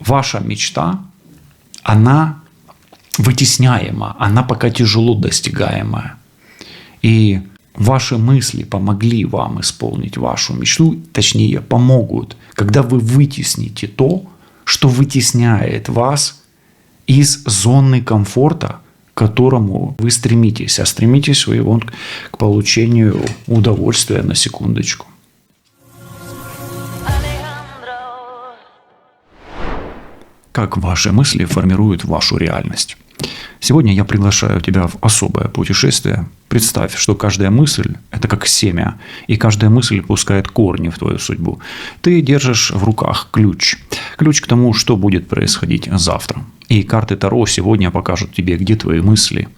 ваша мечта, она вытесняема, она пока тяжело достигаемая. И ваши мысли помогли вам исполнить вашу мечту, точнее, помогут, когда вы вытесните то, что вытесняет вас из зоны комфорта, к которому вы стремитесь. А стремитесь вы вон к получению удовольствия, на секундочку. Как ваши мысли формируют вашу реальность? Сегодня я приглашаю тебя в особое путешествие. Представь, что каждая мысль – это как семя, и каждая мысль пускает корни в твою судьбу. Ты держишь в руках ключ. Ключ к тому, что будет происходить завтра. И карты Таро сегодня покажут тебе, где твои мысли,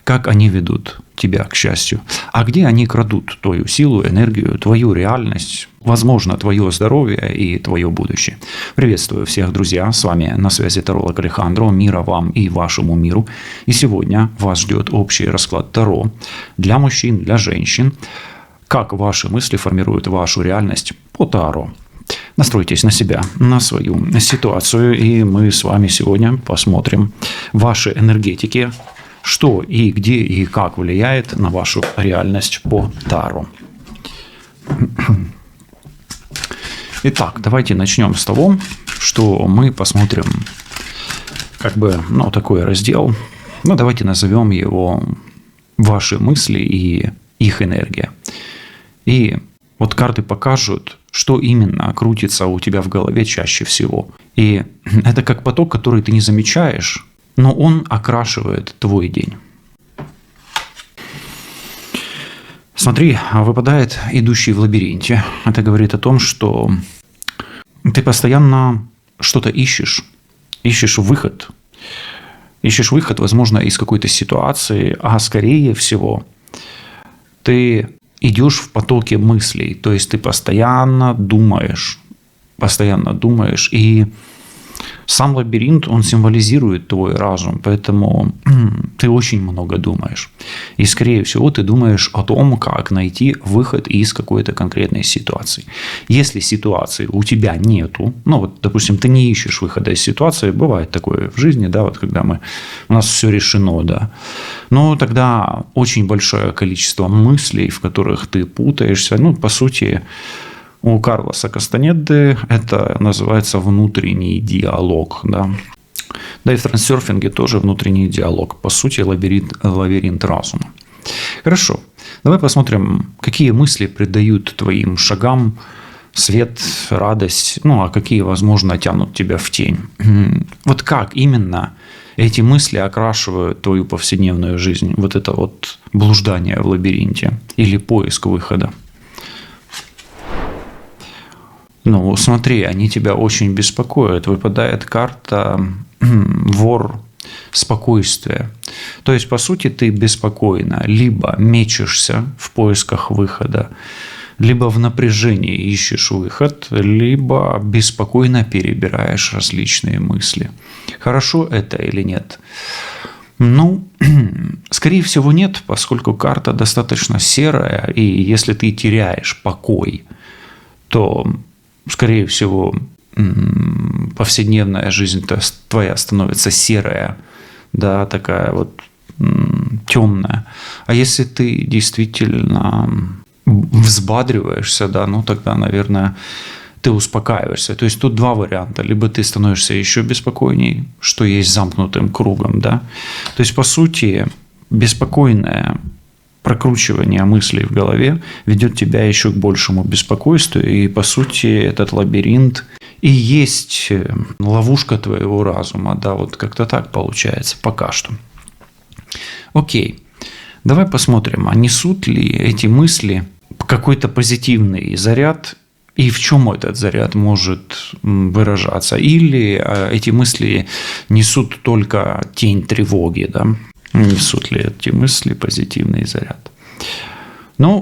как они ведут тебя к счастью, а где они крадут твою силу, энергию, твою реальность, возможно, твое здоровье и твое будущее. Приветствую всех, друзья, с вами на связи таролог Алехандро, мира вам и вашему миру. И сегодня вас ждет общий расклад Таро для мужчин, для женщин, как ваши мысли формируют вашу реальность по Таро. Настройтесь на себя, на свою ситуацию, и мы с вами сегодня посмотрим ваши энергетики, что и где и как влияет на вашу реальность по Таро. Итак, давайте начнем с того, что мы посмотрим такой раздел. Давайте назовем его «Ваши мысли и их энергия». И вот карты покажут, что именно крутится у тебя в голове чаще всего. И это как поток, который ты не замечаешь, но он окрашивает твой день. Смотри, выпадает идущий в лабиринте. Это говорит о том, что ты постоянно что-то ищешь выход. Ищешь выход, возможно, из какой-то ситуации, а скорее всего ты идешь в потоке мыслей. То есть ты постоянно думаешь. И сам лабиринт, он символизирует твой разум, поэтому ты очень много думаешь. И, скорее всего, ты думаешь о том, как найти выход из какой-то конкретной ситуации. Если ситуации у тебя нету, допустим, ты не ищешь выхода из ситуации, бывает такое в жизни, когда у нас все решено, но тогда очень большое количество мыслей, в которых ты путаешься, по сути, у Карлоса Кастанеды это называется внутренний диалог. Да и в трансерфинге тоже внутренний диалог. По сути, лабиринт разума. Хорошо. Давай посмотрим, какие мысли придают твоим шагам свет, радость, а какие, возможно, тянут тебя в тень. Вот как именно эти мысли окрашивают твою повседневную жизнь? Вот это вот блуждание в лабиринте или поиск выхода. Смотри, они тебя очень беспокоят. Выпадает карта вор спокойствия. То есть, по сути, ты беспокойно либо мечешься в поисках выхода, либо в напряжении ищешь выход, либо беспокойно перебираешь различные мысли. Хорошо это или нет? Скорее всего, нет, поскольку карта достаточно серая, и если ты теряешь покой, то скорее всего, повседневная жизнь твоя становится серая, такая вот темная. А если ты действительно взбадриваешься, тогда, наверное, ты успокаиваешься. То есть тут два варианта. Либо ты становишься еще беспокойней, что есть замкнутым кругом, То есть, по сути, беспокойное прокручивание мыслей в голове ведет тебя еще к большему беспокойству. И, по сути, этот лабиринт и есть ловушка твоего разума. Вот как-то так получается пока что. Окей. Давай посмотрим, а несут ли эти мысли какой-то позитивный заряд, и в чем этот заряд может выражаться. Или эти мысли несут только тень тревоги, Несут ли эти мысли позитивный заряд?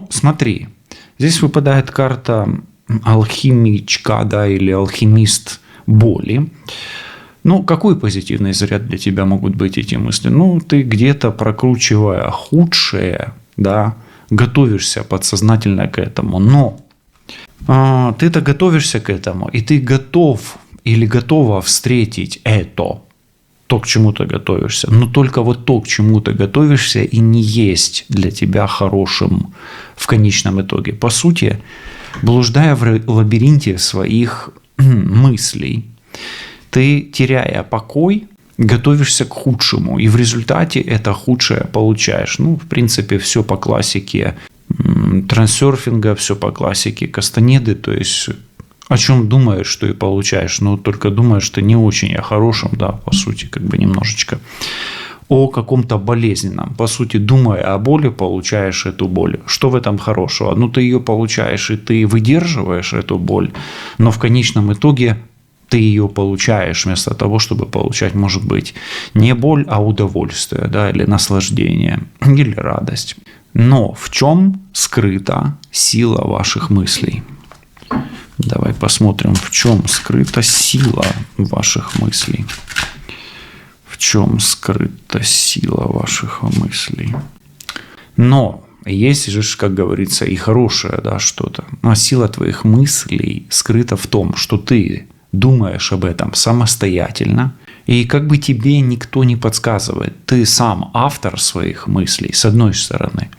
Смотри, здесь выпадает карта алхимичка, или алхимист боли. Какой позитивный заряд для тебя могут быть эти мысли? Ты где-то, прокручивая худшее, готовишься подсознательно к этому. Но ты-то готовишься к этому, и ты готов или готова встретить это, то, к чему ты готовишься. Но только вот то, к чему ты готовишься, и не есть для тебя хорошим в конечном итоге. По сути, блуждая в лабиринте своих мыслей, ты, теряя покой, готовишься к худшему, и в результате это худшее получаешь. Ну, в принципе, все по классике трансерфинга, все по классике Кастанеды, то есть о чем думаешь, что и получаешь, но только думаешь ты не очень о хорошем, да, по сути, как бы немножечко о каком-то болезненном. По сути, думая о боли, получаешь эту боль. Что в этом хорошего? Ну, ты ее получаешь, и ты выдерживаешь эту боль, но в конечном итоге ты ее получаешь вместо того, чтобы получать, может быть, не боль, а удовольствие, да, или наслаждение, или радость. Но в чем скрыта сила ваших мыслей? Давай посмотрим, в чем скрыта сила ваших мыслей. В чем скрыта сила ваших мыслей? Но есть же, как говорится, и хорошее, да, что-то. А сила твоих мыслей скрыта в том, что ты думаешь об этом самостоятельно, и как бы тебе никто не подсказывает. Ты сам автор своих мыслей, с одной стороны.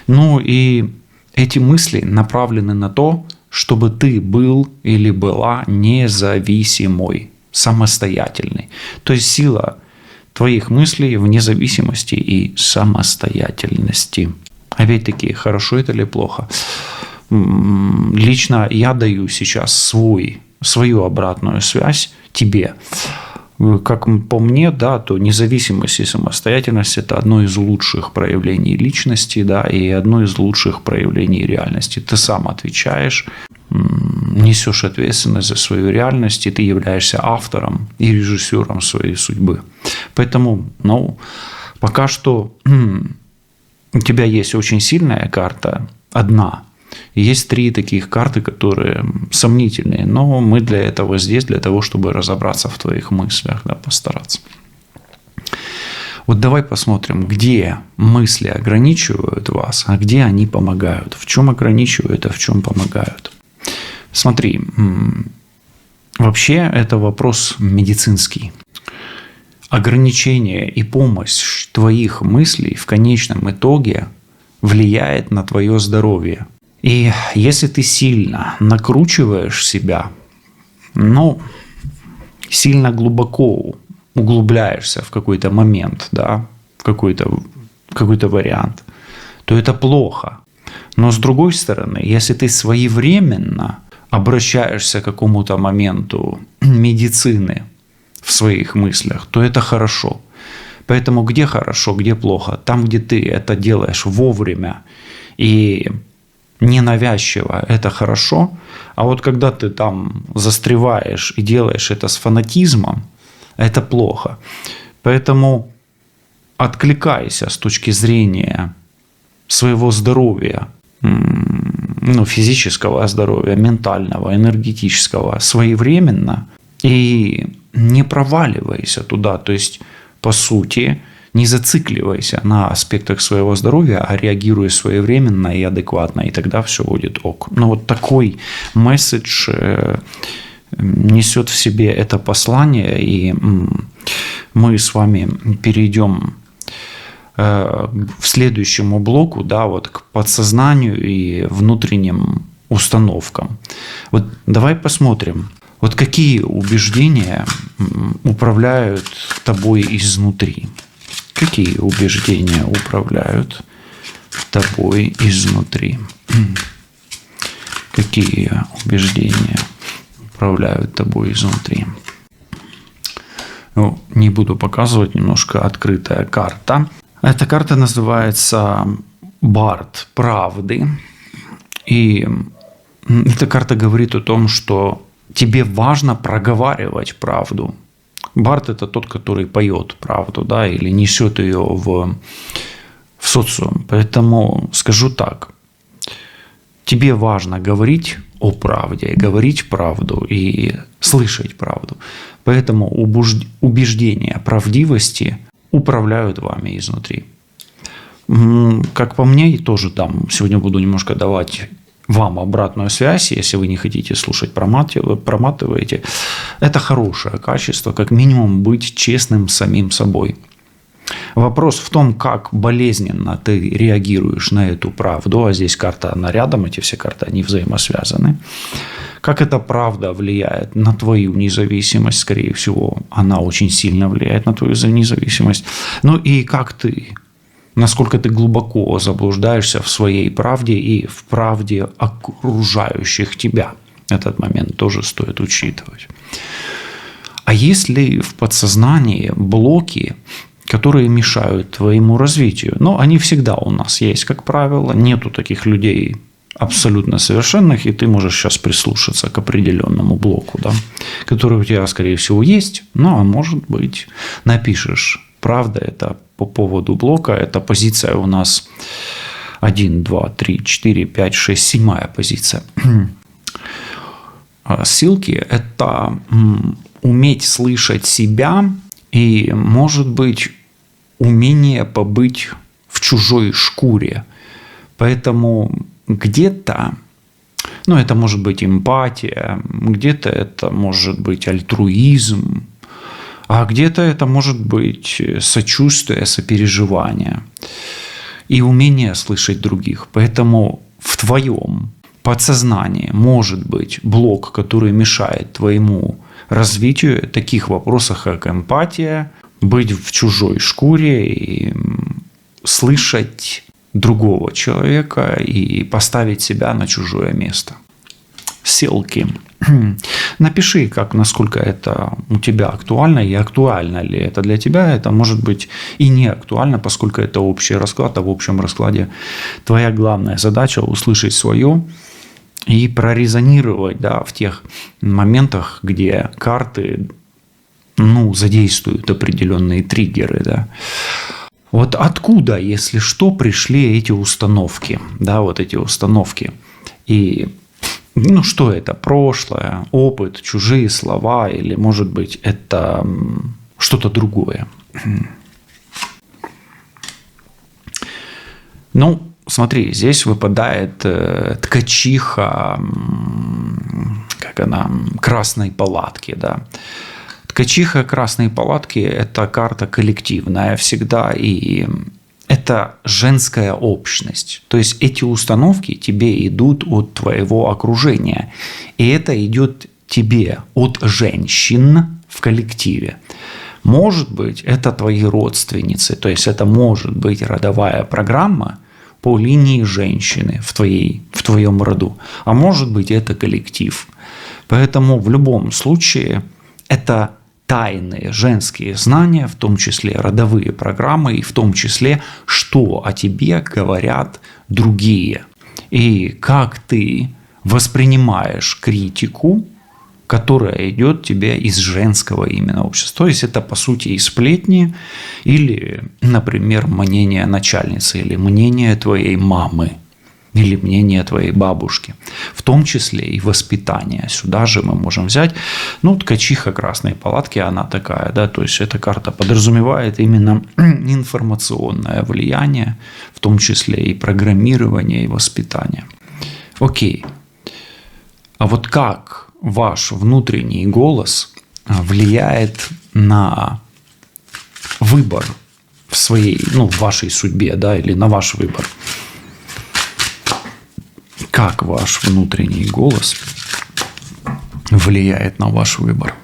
Ну и эти мысли направлены на то, чтобы ты был или была независимой, самостоятельной. То есть сила твоих мыслей в независимости и самостоятельности. Опять-таки, хорошо это или плохо? Лично я даю сейчас свою обратную связь тебе. Как по мне, да, то независимость и самостоятельность – это одно из лучших проявлений личности, да, и одно из лучших проявлений реальности. Ты сам отвечаешь, несешь ответственность за свою реальность, и ты являешься автором и режиссером своей судьбы. Поэтому, пока что у тебя есть очень сильная карта, одна. Есть 3 таких карты, которые сомнительные, но мы для этого здесь, для того, чтобы разобраться в твоих мыслях, да, постараться. Вот давай посмотрим, где мысли ограничивают вас, а где они помогают. В чем ограничивают, а в чем помогают. Смотри, вообще это вопрос медицинский. Ограничение и помощь твоих мыслей в конечном итоге влияет на твое здоровье. И если ты сильно накручиваешь себя, сильно глубоко углубляешься в какой-то момент, да, в какой-то вариант, то это плохо. Но с другой стороны, если ты своевременно обращаешься к какому-то моменту медицины в своих мыслях, то это хорошо. Поэтому где хорошо, где плохо? Там, где ты это делаешь вовремя и ненавязчиво, это хорошо. А вот когда ты там застреваешь и делаешь это с фанатизмом, это плохо. Поэтому откликайся с точки зрения своего здоровья, физического здоровья, ментального, энергетического, своевременно и не проваливайся туда. То есть, по сути, не зацикливайся на аспектах своего здоровья, а реагируй своевременно и адекватно, и тогда все будет ок. Но вот такой месседж несет в себе это послание, и мы с вами перейдем в следующему блоку, да, вот к подсознанию и внутренним установкам. Вот давай посмотрим, вот какие убеждения управляют тобой изнутри. Какие убеждения управляют тобой изнутри? Какие убеждения управляют тобой изнутри? Не буду показывать, немножко открытая карта. Эта карта называется «Бард правды». И эта карта говорит о том, что тебе важно проговаривать правду. Бард – это тот, который поет правду, да, или несет ее в социум. Поэтому скажу так. Тебе важно говорить о правде, говорить правду и слышать правду. Поэтому убеждения правдивости управляют вами изнутри. Как по мне, и тоже там сегодня буду немножко давать вам обратную связь, если вы не хотите слушать, проматываете. Это хорошее качество, как минимум быть честным с самим собой. Вопрос в том, как болезненно ты реагируешь на эту правду, а здесь карта, она рядом, эти все карты, они взаимосвязаны. Как эта правда влияет на твою независимость, скорее всего, она очень сильно влияет на твою независимость. Ну и как ты, насколько ты глубоко заблуждаешься в своей правде и в правде окружающих тебя. Этот момент тоже стоит учитывать. А есть ли в подсознании блоки, которые мешают твоему развитию? Ну, они всегда у нас есть, как правило. Нету таких людей абсолютно совершенных, и ты можешь сейчас прислушаться к определенному блоку, да, который у тебя, скорее всего, есть, ну, а может быть, напишешь. Правда, это по поводу блока, это позиция у нас 1, 2, 3, 4, 5, 6, 7 позиция. Ссылки – это уметь слышать себя и, может быть, умение побыть в чужой шкуре. Поэтому где-то, ну, это может быть эмпатия, где-то это может быть альтруизм, а где-то это может быть сочувствие, сопереживание и умение слышать других. Поэтому в твоем подсознании может быть блок, который мешает твоему развитию в таких вопросах, как эмпатия, быть в чужой шкуре и слышать другого человека и поставить себя на чужое место. Ссылки. Напиши, насколько это у тебя актуально и актуально ли это для тебя. Это может быть и не актуально, поскольку это общий расклад, а в общем раскладе твоя главная задача услышать свое и прорезонировать, да, в тех моментах, где карты, ну, задействуют определенные триггеры, да. Вот откуда, если что, пришли эти установки, да, вот эти установки. И, ну, что это? Прошлое, опыт, чужие слова, или, может быть, это что-то другое. Ну, смотри, здесь выпадает ткачиха, как она, красной палатки, да. Ткачиха красной палатки – это карта коллективная всегда, и это женская общность. То есть эти установки тебе идут от твоего окружения, и это идет тебе от женщин в коллективе. Может быть, это твои родственницы, то есть это может быть родовая программа по линии женщины в твоем роду, а может быть, это коллектив. Поэтому в любом случае это тайные женские знания, в том числе родовые программы, и в том числе, что о тебе говорят другие. И как ты воспринимаешь критику, которая идет тебе из женского именно общества. То есть это, по сути, и сплетни, или, например, мнение начальницы, или мнение твоей мамы, или мнение твоей бабушки, в том числе и воспитание. Сюда же мы можем взять, ну, ткачиха красной палатки, она такая, да, то есть эта карта подразумевает именно информационное влияние, в том числе и программирование, и воспитание. Окей. А вот как ваш внутренний голос влияет на выбор в своей, ну, в вашей судьбе, да, или на ваш выбор? Как ваш внутренний голос влияет на ваш выбор?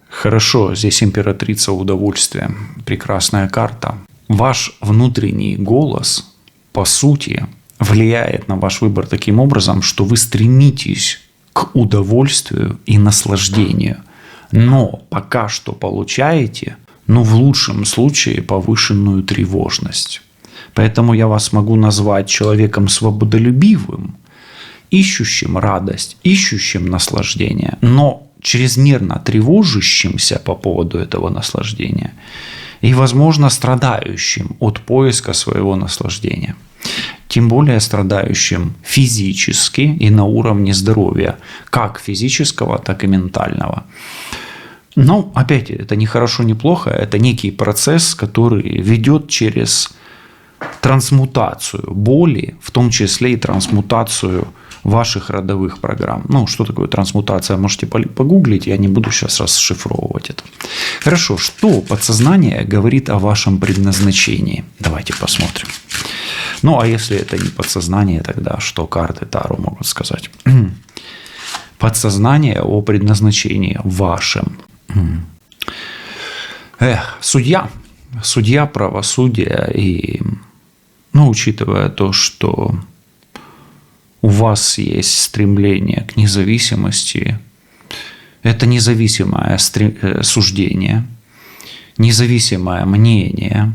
Хорошо, здесь императрица удовольствия. Прекрасная карта. Ваш внутренний голос, по сути, влияет на ваш выбор таким образом, что вы стремитесь к удовольствию и наслаждению. Но пока что получаете, ну, в лучшем случае, повышенную тревожность. Поэтому я вас могу назвать человеком свободолюбивым, ищущим радость, ищущим наслаждение, но чрезмерно тревожащимся по поводу этого наслаждения и, возможно, страдающим от поиска своего наслаждения. Тем более страдающим физически и на уровне здоровья, как физического, так и ментального. Но, опять, это не хорошо, не плохо, это некий процесс, который ведет через трансмутацию боли, в том числе и трансмутацию ваших родовых программ. Ну, что такое трансмутация, можете погуглить, я не буду сейчас расшифровывать это. Хорошо, что подсознание говорит о вашем предназначении? Давайте посмотрим. Ну, а если это не подсознание, тогда что карты Таро могут сказать? Подсознание о предназначении вашем. Судья правосудия, и, ну, учитывая то, что у вас есть стремление к независимости, это независимое суждение, независимое мнение,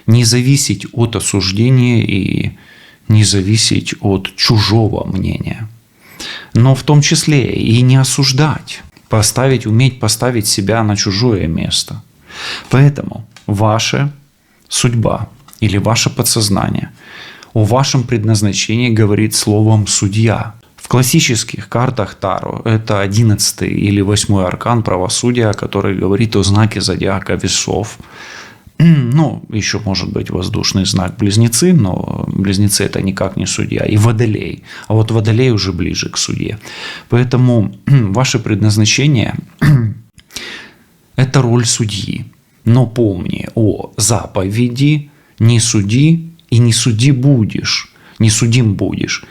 не зависеть от осуждения и не зависеть от чужого мнения. Но в том числе и не осуждать, уметь поставить себя на чужое место. Поэтому ваша судьба или ваше подсознание о вашем предназначении говорит словом «судья». В классических картах Таро это 11-й или 8-й аркан правосудия, который говорит о знаке зодиака весов. Ну, еще может быть воздушный знак Близнецы, но Близнецы это никак не судья. И Водолей. А вот Водолей уже ближе к судье. Поэтому ваше предназначение – это роль судьи. Но помни о заповеди «не суди» и «не суди будешь», «не судим будешь».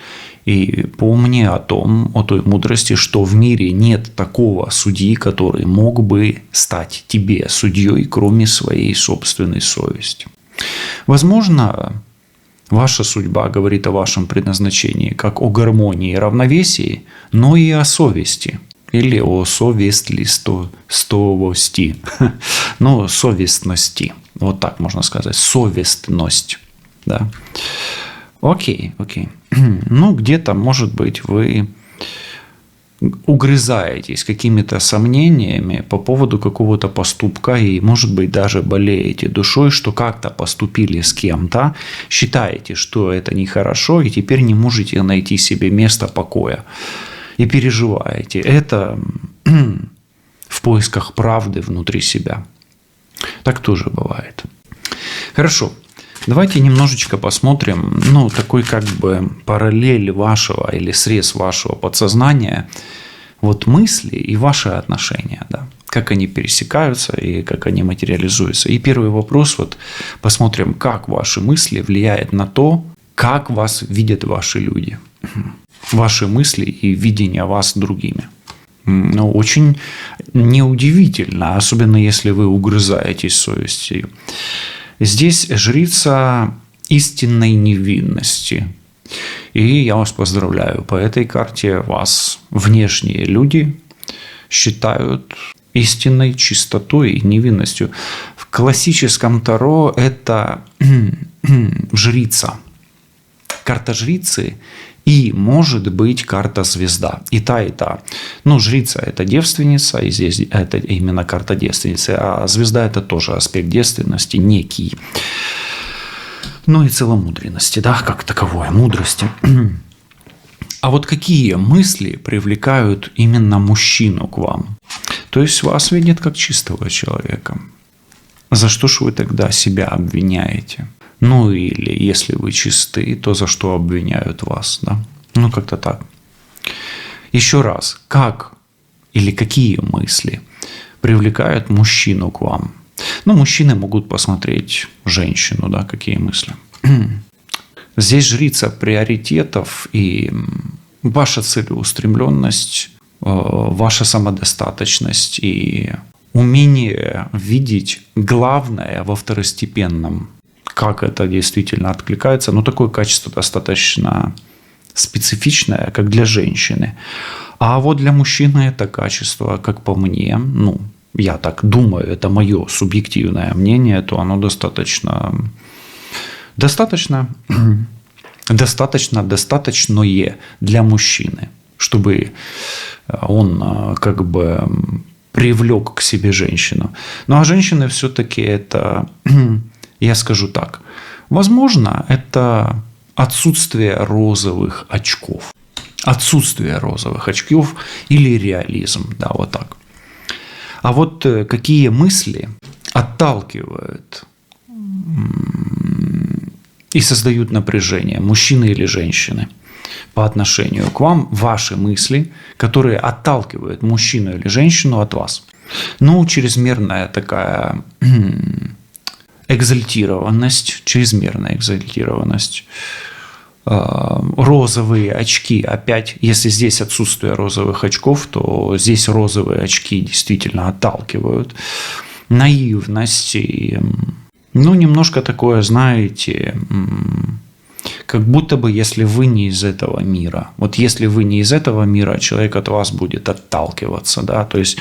И помни о той мудрости, что в мире нет такого судьи, который мог бы стать тебе судьей, кроме своей собственной совести. Возможно, ваша судьба говорит о вашем предназначении как о гармонии и равновесии, но и о совести. Или о совестливости. Ну, совестности. Вот так можно сказать. Совестность. Да. Окей. Ну, где-то, может быть, вы угрызаетесь какими-то сомнениями по поводу какого-то поступка и, может быть, даже болеете душой, что как-то поступили с кем-то, считаете, что это нехорошо, и теперь не можете найти себе место покоя. И переживаете. Это в поисках правды внутри себя. Так тоже бывает. Хорошо. Давайте немножечко посмотрим, ну, такой как бы параллель вашего или срез вашего подсознания, вот мысли и ваши отношения, да, как они пересекаются и как они материализуются. И первый вопрос, вот посмотрим, как ваши мысли влияют на то, как вас видят ваши люди, ваши мысли и видение вас другими. Ну, очень неудивительно, особенно если вы угрызаетесь совестью. Здесь жрица истинной невинности. И я вас поздравляю, по этой карте вас внешние люди считают истинной чистотой и невинностью. В классическом Таро это жрица. Карта жрицы и, может быть, карта звезда. И та, и та. Ну, жрица – это девственница, и здесь это именно карта девственницы. А звезда – это тоже аспект девственности, некий. Ну и целомудренности, да, как таковой, мудрости. А вот какие мысли привлекают именно мужчину к вам? То есть вас видят как чистого человека. За что ж вы тогда себя обвиняете? Ну или если вы чисты, то за что обвиняют вас? Да? Ну как-то так. Еще раз, как или какие мысли привлекают мужчину к вам? Ну, мужчины могут посмотреть женщину, да, какие мысли. Здесь жрица приоритетов и ваша целеустремленность, ваша самодостаточность и умение видеть главное во второстепенном. Как это действительно откликается. Но такое качество достаточно специфичное, как для женщины. А вот для мужчины это качество, как по мне, ну, я так думаю, это мое субъективное мнение, то оно достаточное для мужчины, чтобы он как бы привлек к себе женщину. Ну, а женщины все-таки это... Я скажу так. Возможно, это отсутствие розовых очков. Отсутствие розовых очков или реализм. Да, вот так. А вот какие мысли отталкивают и создают напряжение, мужчины или женщины, по отношению к вам, ваши мысли, которые отталкивают мужчину или женщину от вас. Ну, чрезмерная такая экзальтированность, розовые очки. Опять, если здесь отсутствие розовых очков, то здесь розовые очки действительно отталкивают. Наивность и, немножко такое, знаете, как будто бы если вы не из этого мира. Вот если вы не из этого мира, человек от вас будет отталкиваться, да, то есть,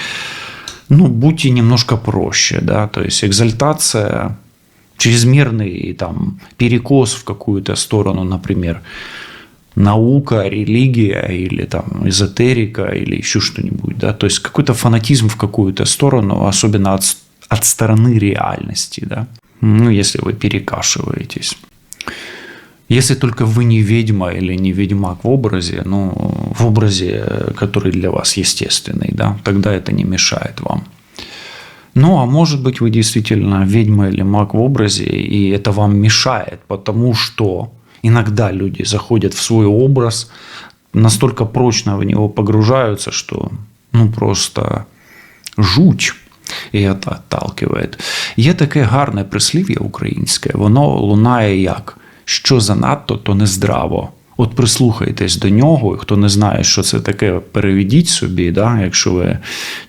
будьте немножко проще, да, то есть экзальтация, чрезмерный там перекос в какую-то сторону, например, наука, религия или там эзотерика или еще что-нибудь, да, то есть какой-то фанатизм в какую-то сторону, особенно от стороны реальности, да, если вы перекашиваетесь. Если только вы не ведьма или не ведьмак в образе, в образе, который для вас естественный, да, тогда это не мешает вам. А может быть, вы действительно ведьма или маг в образе, и это вам мешает, потому что иногда люди заходят в свой образ, настолько прочно в него погружаются, что просто жуть. І це отталкиває. Є таке гарне прислів'я українське, воно лунає як «що занадто, то нездраво». От прислухайтесь до нього, і хто не знає, що це таке, переведіть собі, да, якщо ви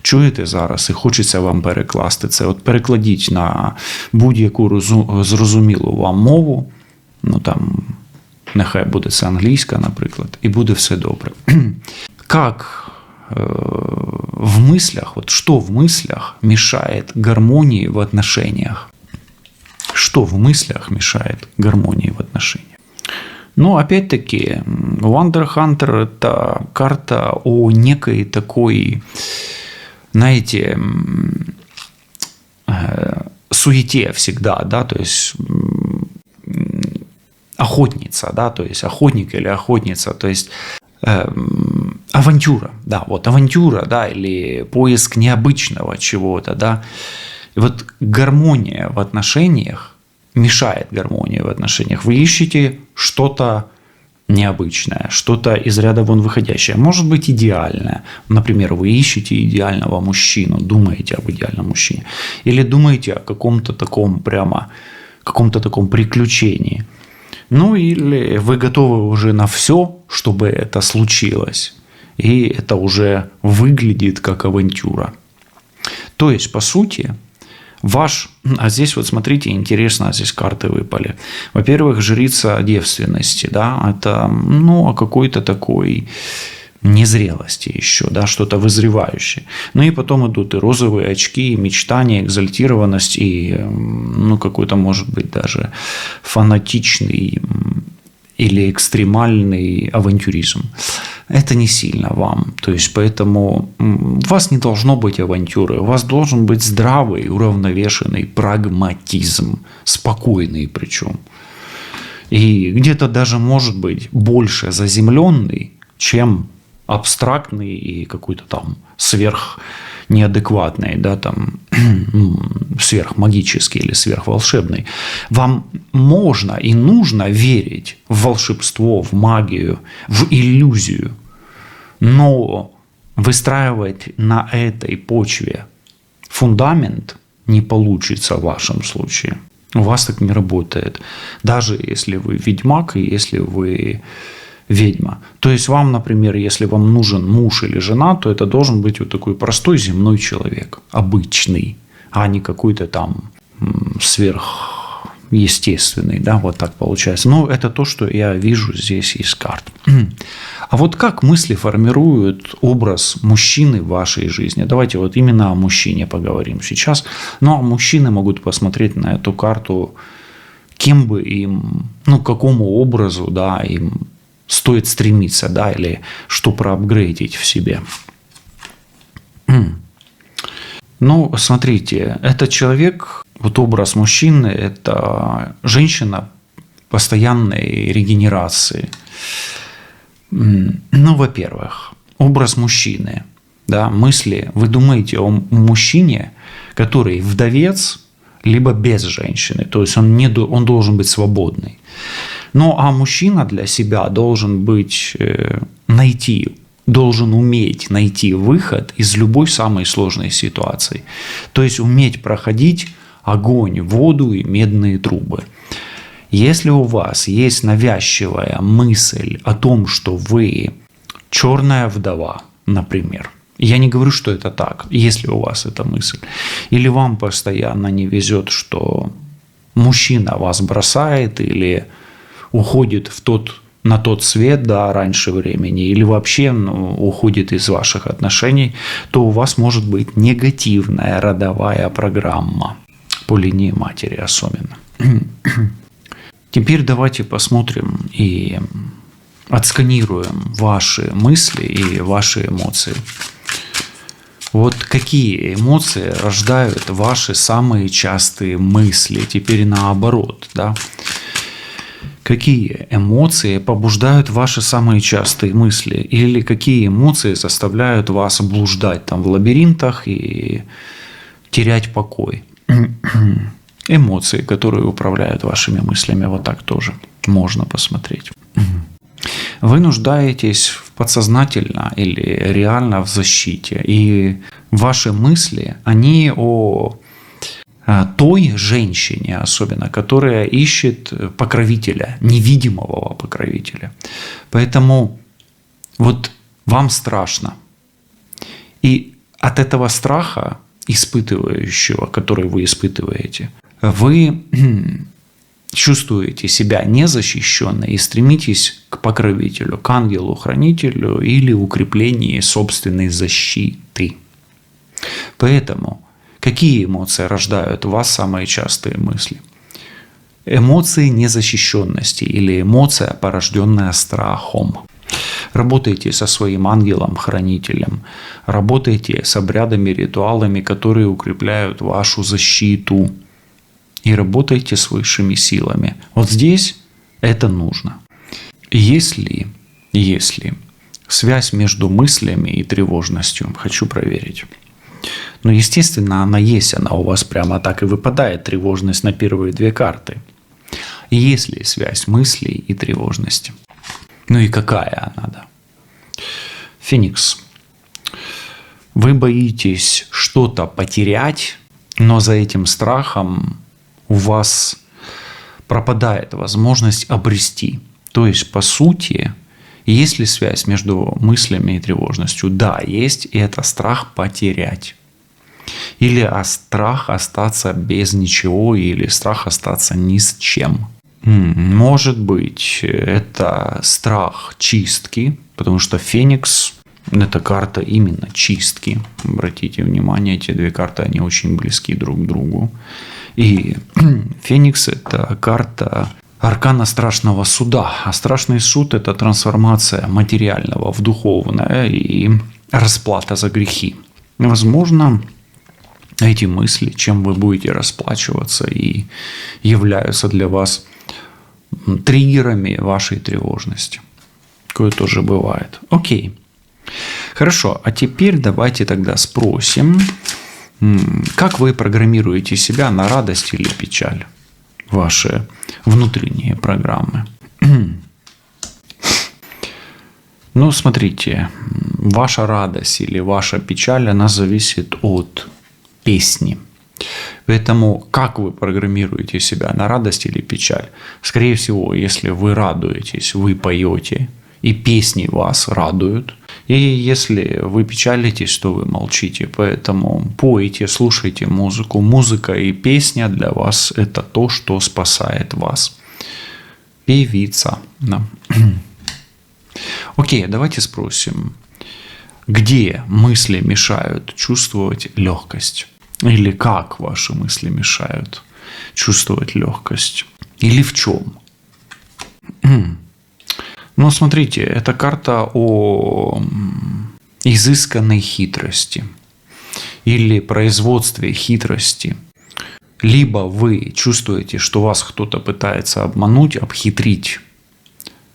чуєте зараз і хочеться вам перекласти це. От перекладіть на будь-яку зрозумілу вам мову, нехай буде це англійська, наприклад, і буде все добре. Как в мыслях, что в мыслях мешает гармонии в отношениях? Что в мыслях мешает гармонии в отношениях? Опять-таки, Wonder Hunter – это карта о некой такой, знаете, суете всегда, да, то есть охотница, да, то есть охотник или охотница, то есть авантюра, да, авантюра, да, или поиск необычного чего-то, да. И вот гармония в отношениях мешает гармонии в отношениях. Вы ищете что-то необычное, что-то из ряда вон выходящее, может быть идеальное. Например, вы ищете идеального мужчину, думаете об идеальном мужчине, или думаете о каком-то таком приключении. Или вы готовы уже на все, чтобы это случилось. И это уже выглядит как авантюра. То есть, по сути, а здесь вот смотрите, интересно, здесь карты выпали. Во-первых, жрица девственности, да, это, о какой-то такой незрелости еще, да, что-то вызревающее. И потом идут и розовые очки, и мечтания, экзальтированность, и, какой-то, может быть, даже фанатичный или экстремальный авантюризм. Это не сильно вам. То есть, поэтому у вас не должно быть авантюры. У вас должен быть здравый, уравновешенный прагматизм. Спокойный причем. И где-то даже, может быть, больше заземленный, чем абстрактный и какой-то там сверхнеадекватный, да, там, сверхмагический или сверхволшебный. Вам можно и нужно верить в волшебство, в магию, в иллюзию, но выстраивать на этой почве фундамент не получится в вашем случае. У вас так не работает. Даже если вы ведьмак и если вы ведьма. То есть вам, например, если вам нужен муж или жена, то это должен быть вот такой простой земной человек, обычный, а не какой-то там сверхъестественный, да, вот так получается. Это то, что я вижу здесь из карт. А вот как мысли формируют образ мужчины в вашей жизни? Давайте вот именно о мужчине поговорим сейчас. А мужчины могут посмотреть на эту карту, кем бы им, к какому образу, да, им стоит стремиться, да, или что проапгрейдить в себе. Смотрите, этот человек, вот образ мужчины, это женщина постоянной регенерации. Во-первых, образ мужчины, да, мысли. Вы думаете о мужчине, который вдовец, либо без женщины. То есть он должен быть свободный. Ну, а мужчина для себя должен должен уметь найти выход из любой самой сложной ситуации. То есть уметь проходить огонь, воду и медные трубы. Если у вас есть навязчивая мысль о том, что вы черная вдова, например, я не говорю, что это так, если у вас эта мысль, или вам постоянно не везет, что мужчина вас бросает или уходит на тот свет, да, раньше времени, или вообще уходит из ваших отношений, то у вас может быть негативная родовая программа по линии матери особенно. Теперь давайте посмотрим и отсканируем ваши мысли и ваши эмоции. Вот какие эмоции рождают ваши самые частые мысли? Теперь наоборот, да? Какие эмоции побуждают ваши самые частые мысли? Или какие эмоции заставляют вас блуждать там в лабиринтах и терять покой? Эмоции, которые управляют вашими мыслями, вот так тоже можно посмотреть. Вы нуждаетесь подсознательно или реально в защите. И ваши мысли, они о той женщине особенно, которая ищет покровителя, невидимого покровителя. Поэтому вот вам страшно. И от этого страха, который вы испытываете, вы чувствуете себя незащищенной и стремитесь к покровителю, к ангелу-хранителю или укреплению собственной защиты. Поэтому какие эмоции рождают у вас самые частые мысли? Эмоции незащищенности или эмоция, порожденная страхом. Работайте со своим ангелом-хранителем, работайте с обрядами, ритуалами, которые укрепляют вашу защиту. И работайте с высшими силами. Вот здесь это нужно. Если связь между мыслями и тревожностью, хочу проверить. Но, естественно, она есть, она у вас прямо так и выпадает, тревожность на первые 2 карты. Есть ли связь мыслей и тревожности? Ну и какая она, да? Феникс. Вы боитесь что-то потерять, но за этим страхом у вас пропадает возможность обрести. То есть, по сути, есть ли связь между мыслями и тревожностью? Да, есть, и это страх потерять. Или страх остаться без ничего, или страх остаться ни с чем. Может быть, это страх чистки, потому что Феникс – это карта именно чистки. Обратите внимание, эти 2 карты, они очень близки друг к другу. И Феникс – это карта аркана страшного суда. А страшный суд – это трансформация материального в духовное и расплата за грехи. Возможно, эти мысли, чем вы будете расплачиваться, и являются для вас триггерами вашей тревожности. Такое тоже бывает. Окей. Хорошо, а теперь давайте тогда спросим, как вы программируете себя на радость или печаль? Ваши внутренние программы. Ну, смотрите, ваша радость или ваша печаль, она зависит от песни. Поэтому как вы программируете себя на радость или печаль? Скорее всего, если вы радуетесь, вы поете, и песни вас радуют. И если вы печалитесь, то вы молчите. Поэтому пойте, слушайте музыку. Музыка и песня для вас – это то, что спасает вас. Певица. Да. Окей, давайте спросим, где мысли мешают чувствовать легкость? Или как ваши мысли мешают чувствовать легкость? Или в чем? Ну, смотрите, это карта о изысканной хитрости или производстве хитрости. Либо вы чувствуете, что вас кто-то пытается обмануть, обхитрить,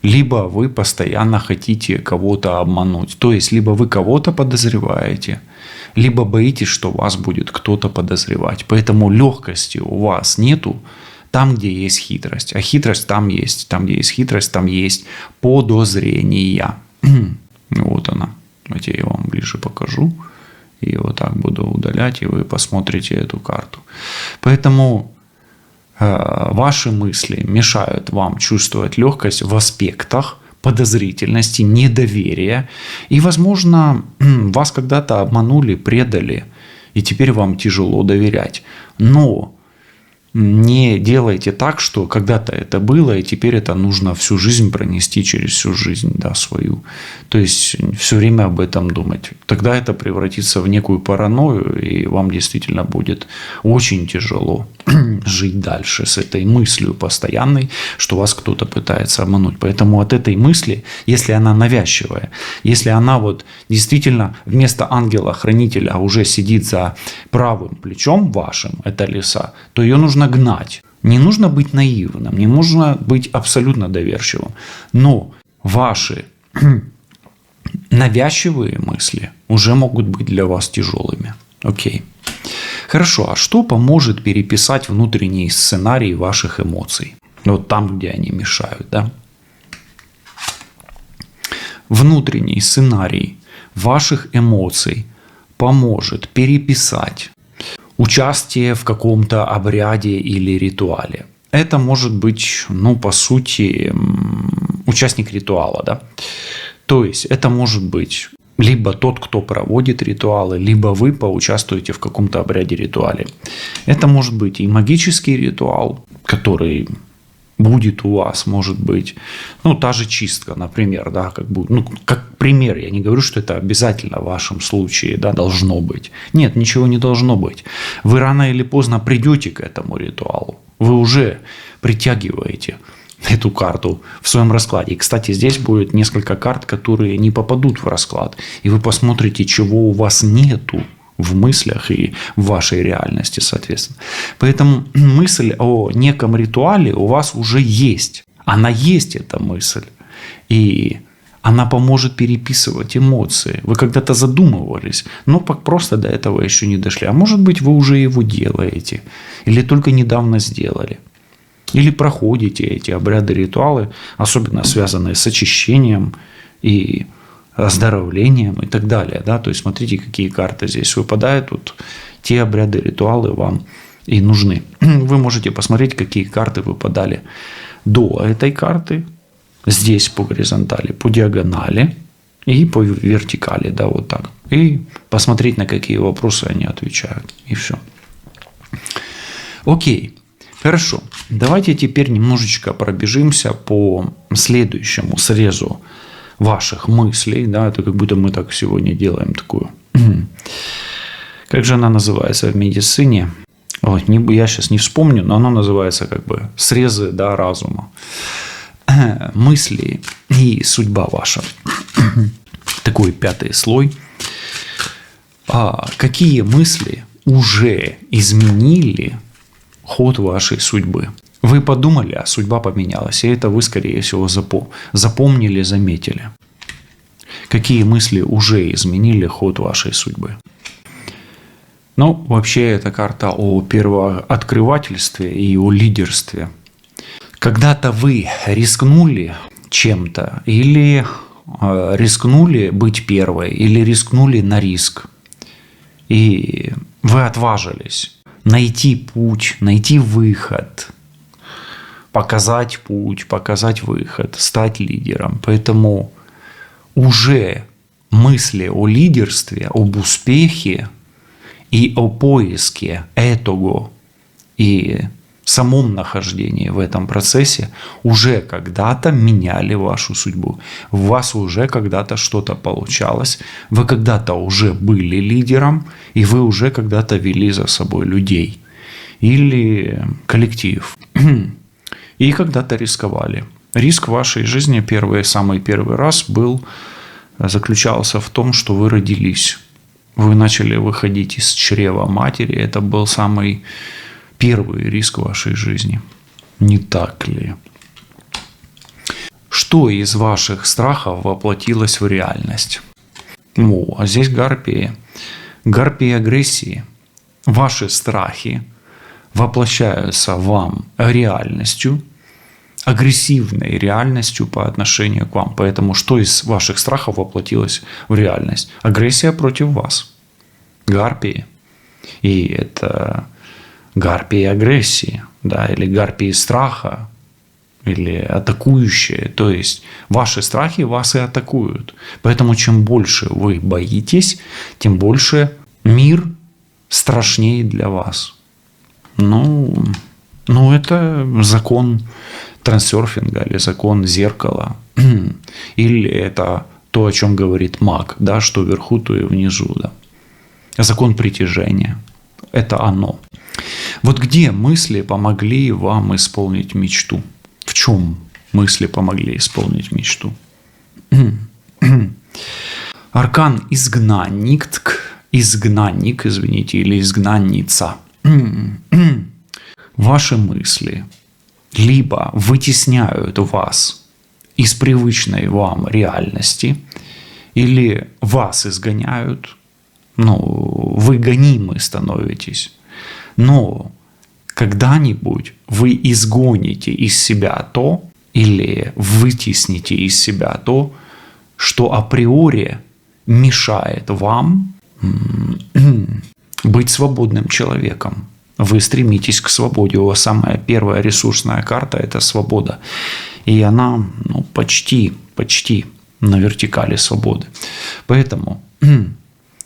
либо вы постоянно хотите кого-то обмануть. То есть, либо вы кого-то подозреваете, либо боитесь, что вас будет кто-то подозревать. Поэтому легкости у вас нету там, где есть хитрость. А хитрость там есть. Там, где есть хитрость, там есть подозрения. Вот она. Давайте я вам ближе покажу. И вот так буду удалять, и вы посмотрите эту карту. Поэтому ваши мысли мешают вам чувствовать легкость в аспектах подозрительности, недоверия. И, возможно, вас когда-то обманули, предали, и теперь вам тяжело доверять. Но не делайте так, что когда-то это было, и теперь это нужно всю жизнь пронести через всю жизнь, да, свою. То есть все время об этом думать. Тогда это превратится в некую паранойю, и вам действительно будет очень тяжело жить дальше с этой мыслью постоянной, что вас кто-то пытается обмануть. Поэтому от этой мысли, если она навязчивая, если она вот действительно вместо ангела-хранителя уже сидит за правым плечом вашим, это лиса, то ее нужно гнать. Не нужно быть наивным, не нужно быть абсолютно доверчивым. Но ваши навязчивые мысли уже могут быть для вас тяжелыми. Окей. Хорошо, а что поможет переписать внутренний сценарий ваших эмоций? Вот там, где они мешают, да? Внутренний сценарий ваших эмоций поможет переписать участие в каком-то обряде или ритуале. Это может быть, ну, по сути, участник ритуала, да? То есть это может быть либо тот, кто проводит ритуалы, либо вы поучаствуете в каком-то обряде, ритуале. Это может быть и магический ритуал, который будет у вас, может быть, ну, та же чистка, например, да, как бы, ну, как пример, я не говорю, что это обязательно в вашем случае, да, должно быть. Нет, ничего не должно быть. Вы рано или поздно придете к этому ритуалу. Вы уже притягиваете эту карту в своем раскладе. И, кстати, здесь будет несколько карт, которые не попадут в расклад. И вы посмотрите, чего у вас нету в мыслях и в вашей реальности, соответственно. Поэтому мысль о неком ритуале у вас уже есть. Она есть, эта мысль. И она поможет переписывать эмоции. Вы когда-то задумывались, но просто до этого еще не дошли. А может быть, вы уже его делаете. Или только недавно сделали. Или проходите эти обряды, ритуалы, особенно связанные с очищением и оздоровлением и так далее. Да? То есть, смотрите, какие карты здесь выпадают. Вот те обряды, ритуалы вам и нужны. Вы можете посмотреть, какие карты выпадали до этой карты. Здесь по горизонтали, по диагонали и по вертикали. Да, вот так. И посмотреть, на какие вопросы они отвечают. И все. Окей. Хорошо, давайте теперь немножечко пробежимся по следующему срезу ваших мыслей. Да, это как будто мы так сегодня делаем такую. Как же она называется в медицине? Ой, я сейчас не вспомню, но она называется как бы срезы, да, разума. Мысли и судьба ваша. Такой 5-й слой. Какие мысли уже изменили ход вашей судьбы? Вы подумали, а судьба поменялась. И это вы, скорее всего, запомнили, заметили. Какие мысли уже изменили ход вашей судьбы? Ну, вообще, это карта о первооткрывательстве и о лидерстве. Когда-то вы рискнули чем-то, или рискнули быть первой, или рискнули на риск. И вы отважились найти путь, найти выход, показать путь, показать выход, стать лидером. Поэтому уже мысли о лидерстве, об успехе и о поиске этого и самом нахождении в этом процессе уже когда-то меняли вашу судьбу. У вас уже когда-то что-то получалось, вы когда-то уже были лидером, и вы уже когда-то вели за собой людей или коллектив. И когда-то рисковали. Риск в вашей жизни самый первый раз заключался в том, что вы родились. Вы начали выходить из чрева матери. Это был самый первый риск в вашей жизни. Не так ли? Что из ваших страхов воплотилось в реальность? А здесь гарпии. Гарпии агрессии. Ваши страхи воплощаются вам реальностью, агрессивной реальностью по отношению к вам. Поэтому что из ваших страхов воплотилось в реальность? Агрессия против вас. Гарпии. И это гарпии агрессии, да, или гарпии страха, или атакующие. То есть ваши страхи вас и атакуют. Поэтому чем больше вы боитесь, тем больше мир страшнее для вас. Ну, это закон трансерфинга или закон зеркала. Или это то, о чем говорит маг, да, что вверху, то и внизу. Да. Закон притяжения. Это оно. Вот где мысли помогли вам исполнить мечту? В чем мысли помогли исполнить мечту? Аркан изгнанник, или изгнанница. Ваши мысли либо вытесняют вас из привычной вам реальности, или вас изгоняют, вы гонимы становитесь. Но когда-нибудь вы изгоните из себя то, или вытесните из себя то, что априори мешает вам быть свободным человеком. Вы стремитесь к свободе. У вас самая первая ресурсная карта – это свобода. И она почти на вертикали свободы. Поэтому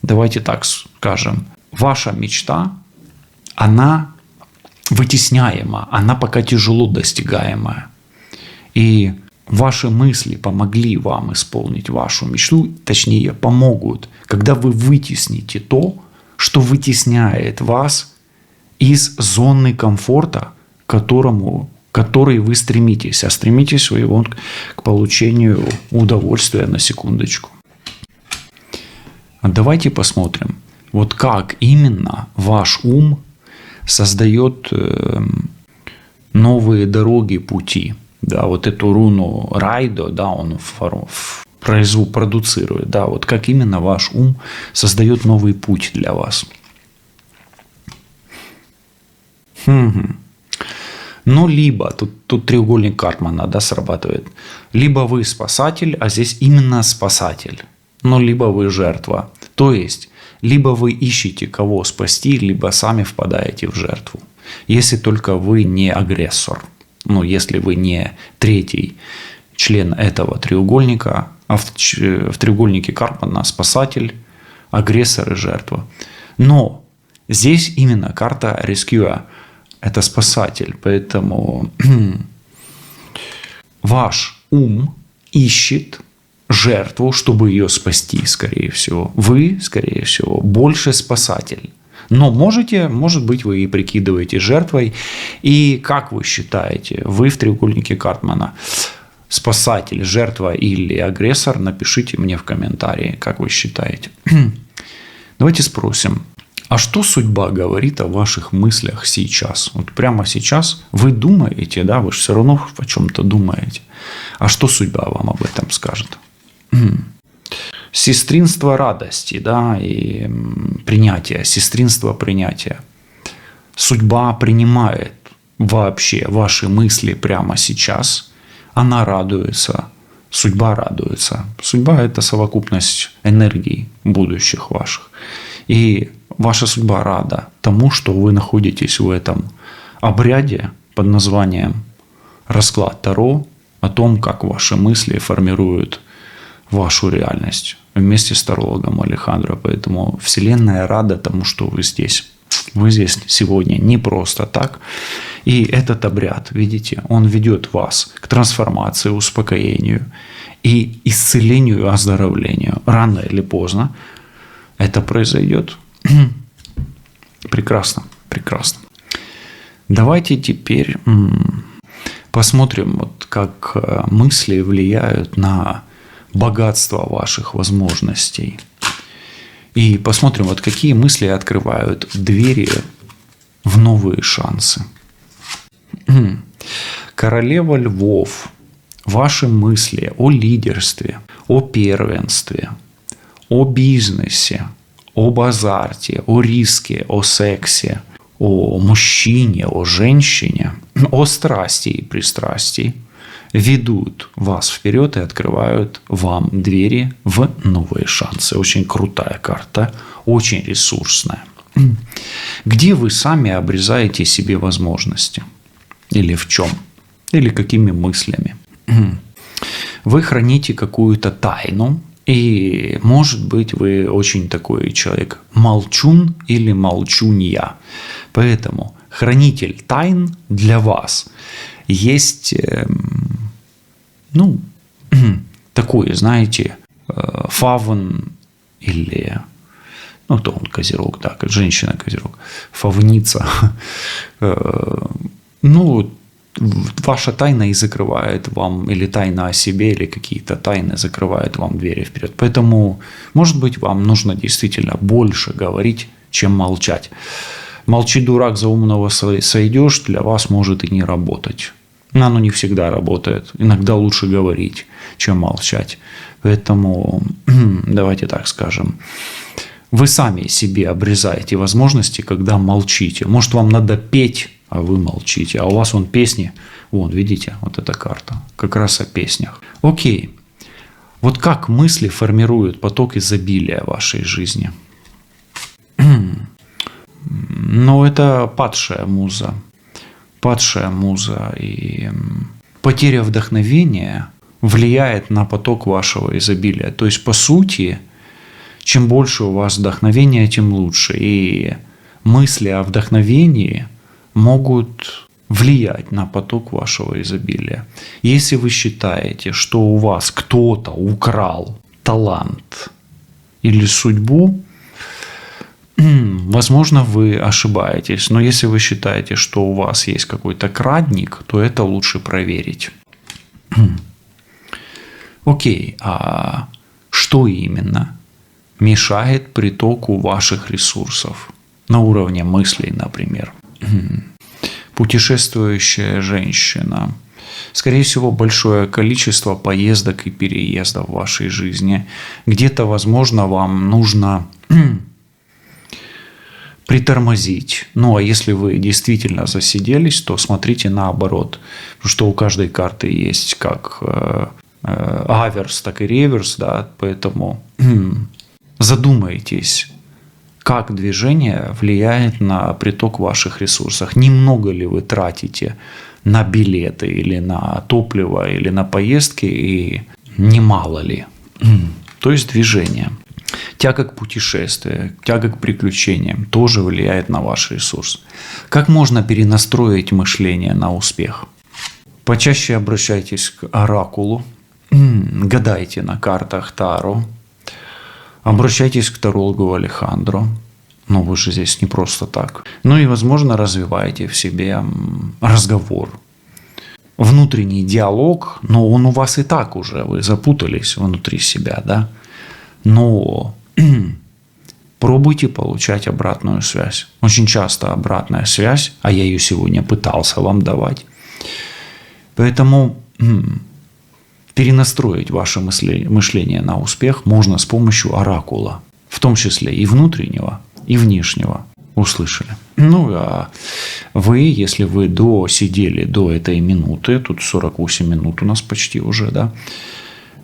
давайте так скажем. Ваша мечта, она вытесняема, она пока тяжело достигаемая. И ваши мысли помогли вам исполнить вашу мечту, точнее, помогут, когда вы вытесните то, что вытесняет вас из зоны комфорта, к которой вы стремитесь. А стремитесь вы к получению удовольствия, на секундочку. Давайте посмотрим, вот как именно ваш ум создает новые дороги, пути. Да, вот эту руну Райдо, да, он продуцирует. Да, вот как именно ваш ум создает новый путь для вас. Либо, тут треугольник Карпмана, да, срабатывает. Либо вы спасатель, а здесь именно спасатель. Либо вы жертва. То есть, либо вы ищете кого спасти, либо сами впадаете в жертву. Если только вы не агрессор. Если вы не третий член этого треугольника, а в треугольнике Карпмана спасатель, агрессор и жертва. Но здесь именно карта рескьюа. Это спасатель. Поэтому ваш ум ищет жертву, чтобы ее спасти, скорее всего. Вы, скорее всего, больше спасатель. Но может быть, вы и прикидываете жертвой. И как вы считаете, вы в треугольнике Карпмана спасатель, жертва или агрессор? Напишите мне в комментарии, как вы считаете. Давайте спросим. А что судьба говорит о ваших мыслях сейчас? Вот прямо сейчас вы думаете, да, вы же все равно о чем-то думаете. А что судьба вам об этом скажет? Сестринство радости, да, и принятие, сестринство принятия. Судьба принимает вообще ваши мысли прямо сейчас. Она радуется. Судьба радуется. Судьба – это совокупность энергий будущих ваших. И ваша судьба рада тому, что вы находитесь в этом обряде под названием расклад Таро, о том, как ваши мысли формируют вашу реальность вместе с тарологом Алехандро. Поэтому Вселенная рада тому, что вы здесь. Вы здесь сегодня не просто так. И этот обряд, видите, он ведет вас к трансформации, успокоению и исцелению, оздоровлению. Рано или поздно это произойдет. Прекрасно, прекрасно. Давайте теперь посмотрим, вот как мысли влияют на богатство ваших возможностей. И посмотрим, вот какие мысли открывают двери в новые шансы. Королева львов. Ваши мысли о лидерстве, о первенстве, о бизнесе, об азарте, о риске, о сексе, о мужчине, о женщине, о страсти и пристрастии ведут вас вперед и открывают вам двери в новые шансы. Очень крутая карта, очень ресурсная. Где вы сами обрезаете себе возможности? Или в чем? Или какими мыслями? Вы храните какую-то тайну, и, может быть, вы очень такой человек молчун или молчунья. Поэтому хранитель тайн для вас есть, такой, знаете, фавн или, то он козерог, да, женщина-козерог, фавница. Ваша тайна и закрывает вам, или тайна о себе, или какие-то тайны закрывают вам двери вперед. Поэтому, может быть, вам нужно действительно больше говорить, чем молчать. Молчи, дурак, за умного сойдешь, для вас может и не работать. Но оно не всегда работает. Иногда лучше говорить, чем молчать. Поэтому, давайте так скажем, вы сами себе обрезаете возможности, когда молчите. Может, вам надо петь, а вы молчите. А у вас песни. Вон, видите, вот эта карта. Как раз о песнях. Окей. Вот как мысли формируют поток изобилия в вашей жизни? Это падшая муза. Падшая муза. И потеря вдохновения влияет на поток вашего изобилия. То есть, по сути, чем больше у вас вдохновения, тем лучше. И мысли о вдохновении могут влиять на поток вашего изобилия. Если вы считаете, что у вас кто-то украл талант или судьбу, возможно, вы ошибаетесь. Но если вы считаете, что у вас есть какой-то крадник, то это лучше проверить. Окей, а что именно мешает притоку ваших ресурсов на уровне мыслей, например? Путешествующая женщина. Скорее всего, большое количество поездок и переездов в вашей жизни. Где-то, возможно, вам нужно притормозить. А если вы действительно засиделись, то смотрите наоборот. Потому что у каждой карты есть как аверс, так и реверс. Да? Поэтому задумайтесь, как движение влияет на приток ваших ресурсов. Немного ли вы тратите на билеты или на топливо или на поездки, и немало ли. То есть движение. Тяга к путешествию, тяга к приключениям тоже влияет на ваш ресурс. Как можно перенастроить мышление на успех? Почаще обращайтесь к оракулу, гадайте на картах Таро, обращайтесь к тарологу Алехандро. Вы же здесь не просто так. И, возможно, развивайте в себе разговор. Внутренний диалог, но он у вас и так уже, вы запутались внутри себя, да? Но пробуйте получать обратную связь. Очень часто обратная связь, а я ее сегодня пытался вам давать. Поэтому перенастроить ваше мышление на успех можно с помощью оракула, в том числе и внутреннего, и внешнего. Услышали. А вы, если вы досидели до этой минуты, тут 48 минут у нас почти уже, да,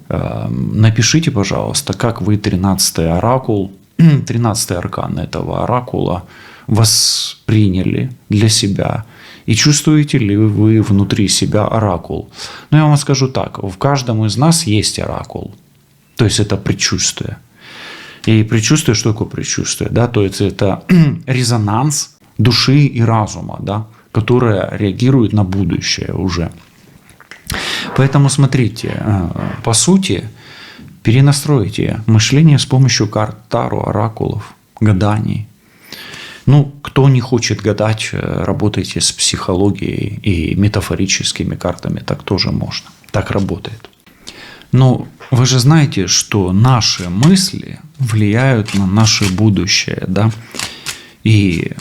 напишите, пожалуйста, как вы 13-й оракул, 13-й аркан этого оракула восприняли для себя. И чувствуете ли вы внутри себя оракул? Я вам скажу так, в каждом из нас есть оракул. То есть это предчувствие. И предчувствие, что такое предчувствие? Да? То есть это резонанс души и разума, да? Которая реагирует на будущее уже. Поэтому смотрите, по сути, перенастройте мышление с помощью карт Таро, оракулов, гаданий. Кто не хочет гадать, работайте с психологией и метафорическими картами, так тоже можно. Так работает. Но вы же знаете, что наши мысли влияют на наше будущее, да? И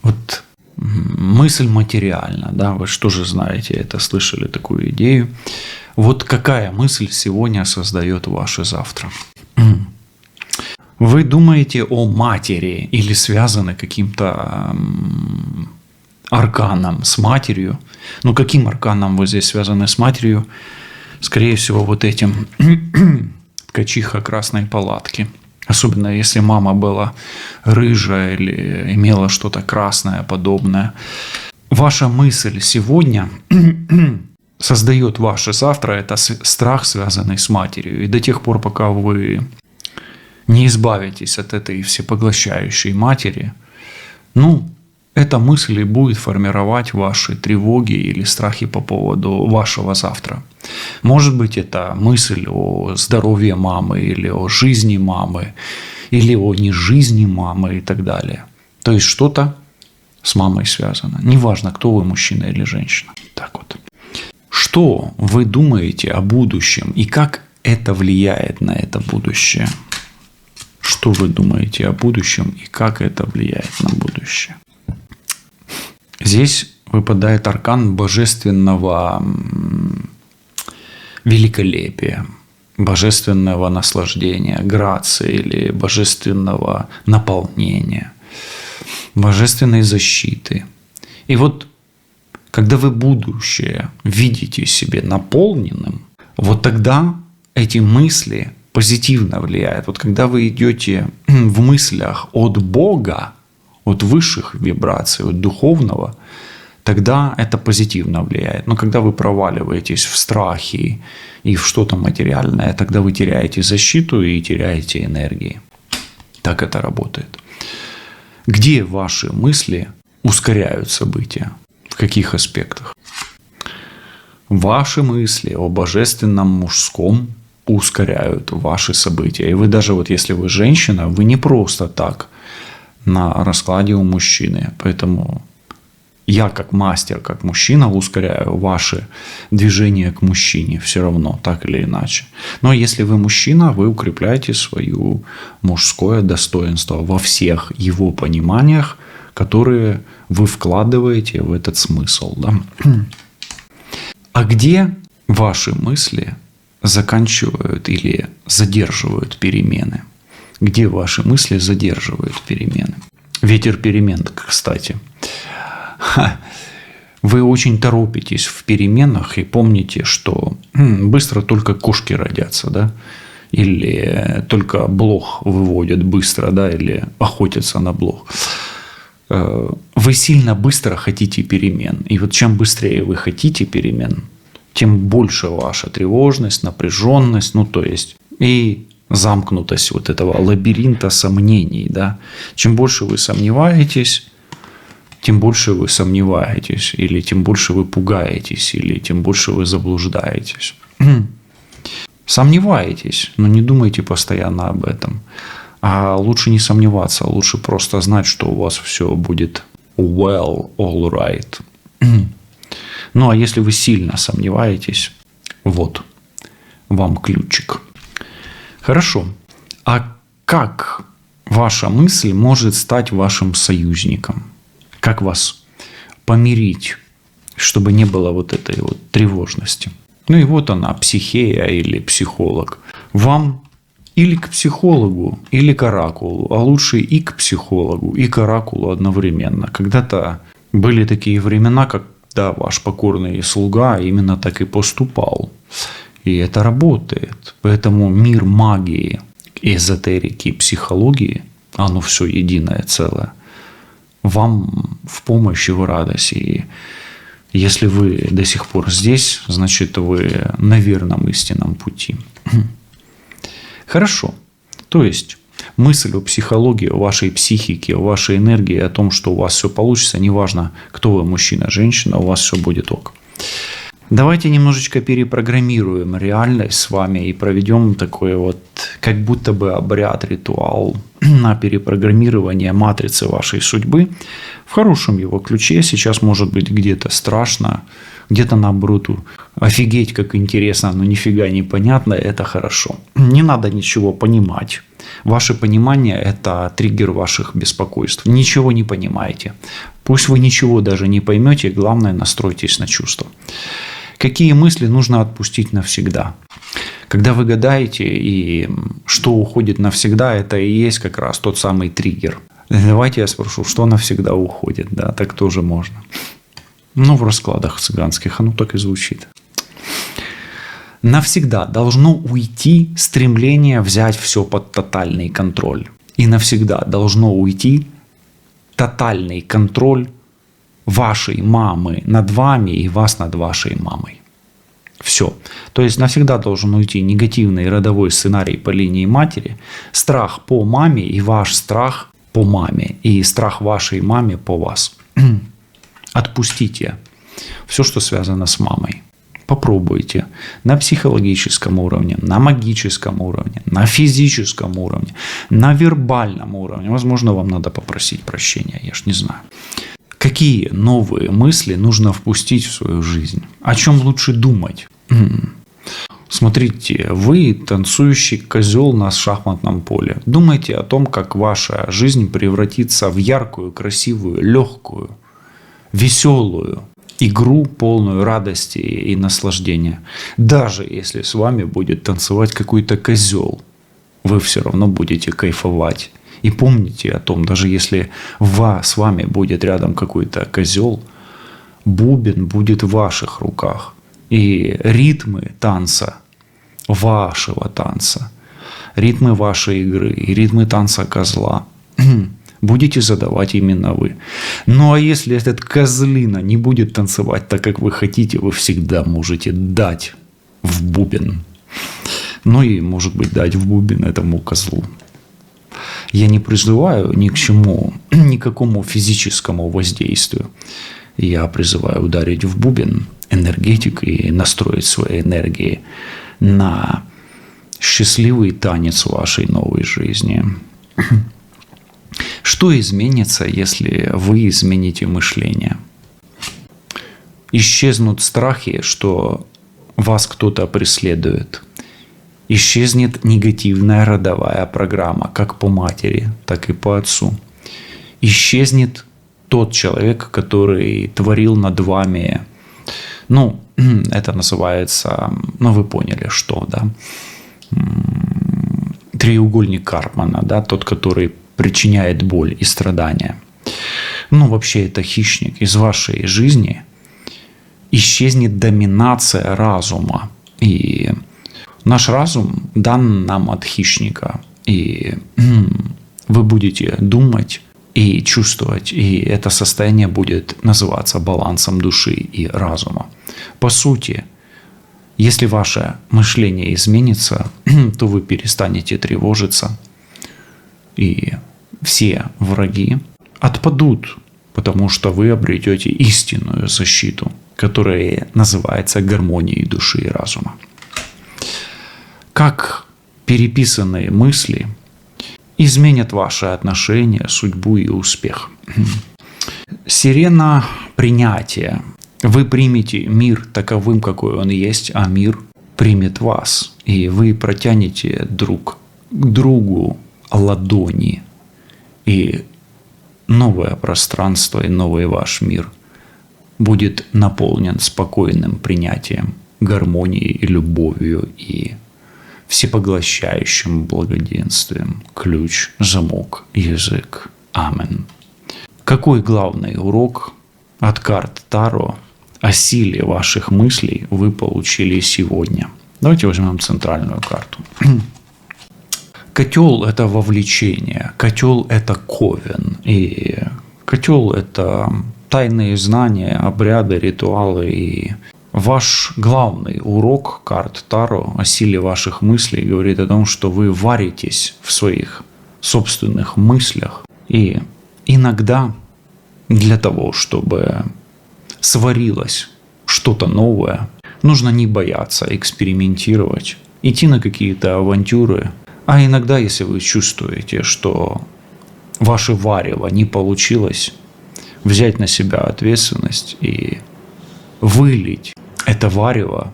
вот мысль материальна, да? Вы что же знаете, это слышали такую идею. Вот какая мысль сегодня создает ваше завтра? Вы думаете о матери или связаны каким-то арканом с матерью. Ну, каким арканом вы здесь связаны с матерью? Скорее всего, вот этим ткачиха красной палатки. Особенно, если мама была рыжая или имела что-то красное подобное. Ваша мысль сегодня создает ваше завтра. Это страх, связанный с матерью. И до тех пор, пока вы не избавитесь от этой всепоглощающей матери, эта мысль и будет формировать ваши тревоги или страхи по поводу вашего завтра. Может быть, это мысль о здоровье мамы, или о жизни мамы, или о нежизни мамы и так далее. То есть что-то с мамой связано. Неважно, кто вы, мужчина или женщина. Так вот. Что вы думаете о будущем и как это влияет на это будущее? Что вы думаете о будущем и как это влияет на будущее? Здесь выпадает аркан божественного великолепия, божественного наслаждения, грации или божественного наполнения, божественной защиты. И вот, когда вы будущее видите себе наполненным, вот тогда эти мысли позитивно влияют. Вот когда вы идете в мыслях от Бога, от высших вибраций, от духовного, тогда это позитивно влияет. Но когда вы проваливаетесь в страхи и в что-то материальное, тогда вы теряете защиту и теряете энергии. Так это работает. Где ваши мысли ускоряют события? В каких аспектах? Ваши мысли о божественном мужском ускоряют ваши события. И вы даже вот если вы женщина, вы не просто так на раскладе у мужчины. Поэтому я как мастер, как мужчина ускоряю ваши движения к мужчине все равно, так или иначе. Но если вы мужчина, вы укрепляете свое мужское достоинство во всех его пониманиях, которые вы вкладываете в этот смысл. Да? А где ваши мысли заканчивают или задерживают перемены? Где ваши мысли задерживают перемены? Ветер перемен, кстати. Вы очень торопитесь в переменах и помните, что быстро только кошки родятся, да? Или только блох выводят быстро, да? Или охотятся на блох. Вы сильно быстро хотите перемен. И вот чем быстрее вы хотите перемен, тем больше ваша тревожность, напряженность, то есть и замкнутость вот этого лабиринта сомнений. Да? Чем больше вы сомневаетесь, тем больше вы сомневаетесь, или тем больше вы пугаетесь, или тем больше вы заблуждаетесь. Сомневаетесь, но не думайте постоянно об этом. А лучше не сомневаться, лучше просто знать, что у вас все будет all right. А если вы сильно сомневаетесь, вот вам ключик. Хорошо. А как ваша мысль может стать вашим союзником? Как вас помирить, чтобы не было вот этой вот тревожности? И вот она, психея или психолог. Вам или к психологу, или к оракулу, а лучше и к психологу, и к оракулу одновременно. Когда-то были такие времена, когда ваш покорный слуга именно так и поступал. И это работает. Поэтому мир магии, эзотерики, психологии, оно все единое целое, вам в помощь и в радость. И если вы до сих пор здесь, значит, вы на верном истинном пути. Хорошо. То есть мысль о психологии, о вашей психике, о вашей энергии, о том, что у вас все получится, неважно, кто вы, мужчина, женщина, у вас все будет ок. Давайте немножечко перепрограммируем реальность с вами и проведем такой вот, как будто бы обряд, ритуал на перепрограммирование матрицы вашей судьбы в хорошем его ключе. Сейчас может быть где-то страшно, где-то наоборот офигеть, как интересно, но нифига не понятно, это хорошо. Не надо ничего понимать. Ваше понимание – это триггер ваших беспокойств. Ничего не понимаете. Пусть вы ничего даже не поймете, главное, настройтесь на чувства. Какие мысли нужно отпустить навсегда? Когда вы гадаете, и что уходит навсегда, это и есть как раз тот самый триггер. Давайте я спрошу, что навсегда уходит, да, так тоже можно. Ну, в раскладах цыганских оно так и звучит. Навсегда должно уйти стремление взять все под тотальный контроль. И навсегда должно уйти тотальный контроль вашей мамы над вами и вас над вашей мамой. Все. То есть навсегда должен уйти негативный родовой сценарий по линии матери, страх по маме и ваш страх по маме, и страх вашей маме по вас. Отпустите все, что связано с мамой. Попробуйте на психологическом уровне, на магическом уровне, на физическом уровне, на вербальном уровне. Возможно, вам надо попросить прощения, я ж не знаю. Какие новые мысли нужно впустить в свою жизнь? О чем лучше думать? Смотрите, вы танцующий козел на шахматном поле. Думайте о том, как ваша жизнь превратится в яркую, красивую, легкую, веселую игру, полную радости и наслаждения. Даже если с вами будет танцевать какой-то козел, вы все равно будете кайфовать. И помните о том, даже если с вами будет рядом какой-то козел, бубен будет в ваших руках. И ритмы танца, вашего танца, ритмы вашей игры, и ритмы танца козла будете задавать именно вы. Ну а если этот козлина не будет танцевать так, как вы хотите, вы всегда можете дать в бубен. Ну и, может быть, дать в бубен этому козлу. Я не призываю ни к чему, никакому физическому воздействию. Я призываю ударить в бубен энергетикой и настроить свои энергии на счастливый танец вашей новой жизни. Что изменится, если вы измените мышление? Исчезнут страхи, что вас кто-то преследует. Исчезнет негативная родовая программа, как по матери, так и по отцу. Исчезнет тот человек, который творил над вами, это называется, вы поняли, что, да, треугольник Карпмана, да, тот, который причиняет боль и страдания. Вообще это хищник. Из вашей жизни исчезнет доминация разума. И наш разум дан нам от хищника. И вы будете думать и чувствовать. И это состояние будет называться балансом души и разума. По сути, если ваше мышление изменится, то вы перестанете тревожиться. И все враги отпадут, потому что вы обретете истинную защиту, которая называется гармонией души и разума. Как переписанные мысли изменят ваши отношения, судьбу и успех. Сирена принятия. Вы примете мир таковым, какой он есть, а мир примет вас. И вы протянете друг к другу ладони. И новое пространство и новый ваш мир будет наполнен спокойным принятием, гармонией и любовью и всепоглощающим благоденствием. Ключ, замок, язык. Амен. Какой главный урок от карт Таро о силе ваших мыслей вы получили сегодня? Давайте возьмем центральную карту. Котел – это вовлечение, котел – это ковен, и котел – это тайные знания, обряды, ритуалы. И ваш главный урок карт Таро о силе ваших мыслей говорит о том, что вы варитесь в своих собственных мыслях. И иногда для того, чтобы сварилось что-то новое, нужно не бояться экспериментировать, идти на какие-то авантюры. А иногда, если вы чувствуете, что ваше варево не получилось, взять на себя ответственность и вылить это варево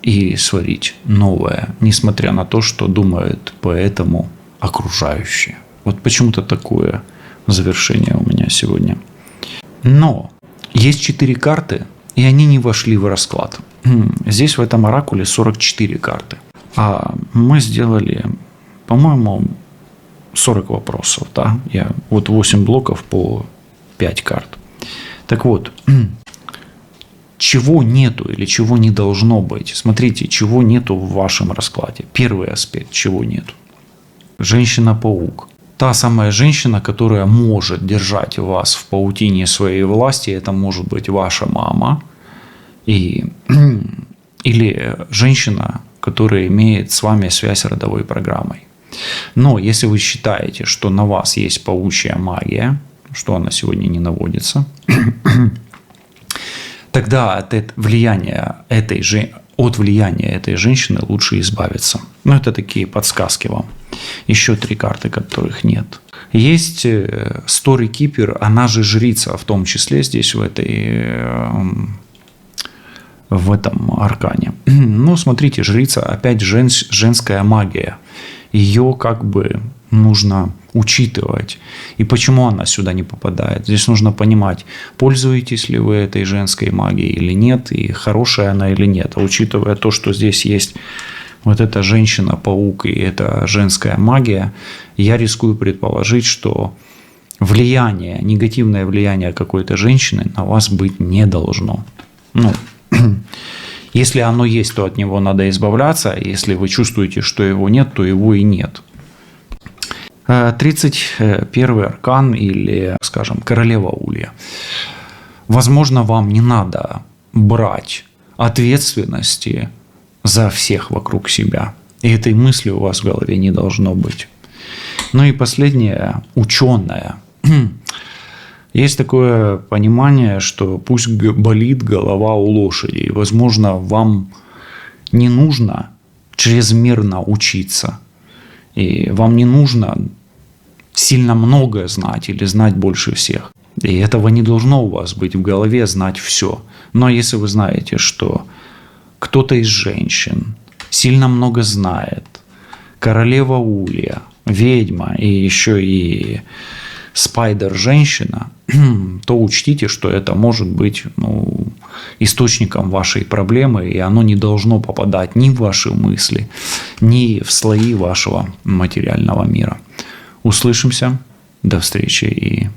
и сварить новое, несмотря на то, что думают по этому окружающие. Вот почему-то такое завершение у меня сегодня. Но есть 4 карты, и они не вошли в расклад. Здесь в этом оракуле 44 карты. А мы сделали, по-моему, 40 вопросов. Да? Вот 8 блоков по 5 карт. Так вот, чего нету или чего не должно быть? Смотрите, чего нету в вашем раскладе. Первый аспект, чего нету. Женщина-паук. Та самая женщина, которая может держать вас в паутине своей власти, это может быть ваша мама. Или женщина, которая имеет с вами связь родовой программой. Но если вы считаете, что на вас есть паучья магия, что она сегодня не наводится, тогда от влияния этой женщины лучше избавиться. Ну, это такие подсказки вам. Еще 3 карты, которых нет. Есть Storykeeper, она же жрица, в том числе здесь в этом аркане. Ну, смотрите, жрица, опять женская магия. Ее как бы нужно учитывать. И почему она сюда не попадает? Здесь нужно понимать, пользуетесь ли вы этой женской магией или нет, и хорошая она или нет. А учитывая то, что здесь есть вот эта женщина-паук и эта женская магия, я рискую предположить, что негативное влияние какой-то женщины на вас быть не должно. Ну, если оно есть, то от него надо избавляться. Если вы чувствуете, что его нет, то его и нет. 31 аркан или, скажем, королева Улья. Возможно, вам не надо брать ответственности за всех вокруг себя. И этой мысли у вас в голове не должно быть. Ну и последнее, ученая. Есть такое понимание, что пусть болит голова у лошади. И, возможно, вам не нужно чрезмерно учиться. И вам не нужно сильно многое знать или знать больше всех. И этого не должно у вас быть в голове знать все. Но если вы знаете, что кто-то из женщин сильно много знает, королева Улья, ведьма и еще и спайдер-женщина, то учтите, что это может быть источником вашей проблемы, и оно не должно попадать ни в ваши мысли, ни в слои вашего материального мира. Услышимся. До встречи и